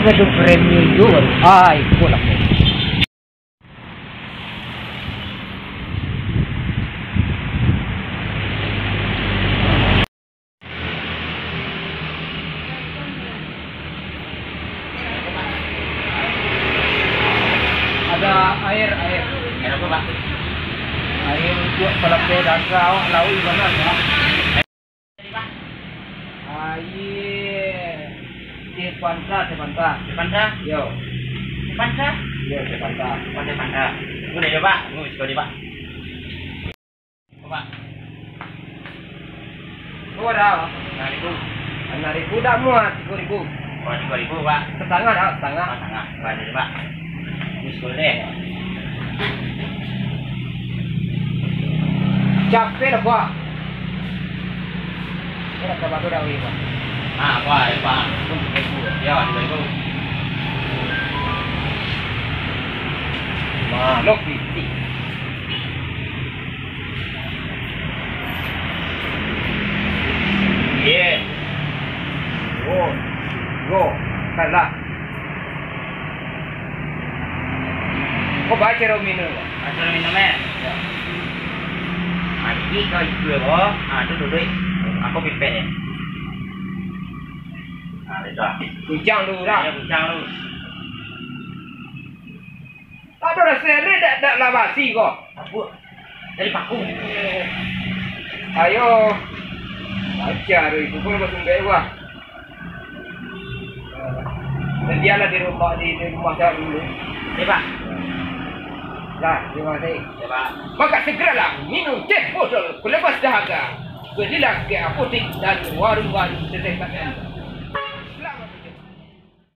itu premio jual. Ay, kulak. Ada air. Air apa, Pak? Air untuk pelapis dasar awak laut mana ya? Air di pantai. Yo. Panca? Yo di pantai. Panca. Tunggu deh, Pak. Tunggu sekali, Pak. Pak. Oh dah. 6.000. 6.000 dah muat 10.000. Oh, 2.000, Pak. Setengah dah, setengah. Tengah. Pak, deh, Pak. Ini sekali deh. Capek dah gua. Ini dah batu dah wih, Pak. Ah, Pak, ya, Pak. Ya, 2.000. Malok titik. Iya. Go. Kalah. Kau baca minum. Asal minumnya. Ya. Ini kau jual, boh. Itu dulu. Aku pipet ya. Itu. Kucang dulu dah. Ya, kucang lu. Ada rasa ni dak labasi kau. Apa? Dari paku. Ayo. Baca itu pun masuk dewa. Dan dia lah di rumah saya dulu. Ya, Pak. Lah, terima kasih. Ya, Pak. Maka segeralah minum teh botol pelepas dahaga. Pergilah ke apotek dan warung-warung terdekat Anda.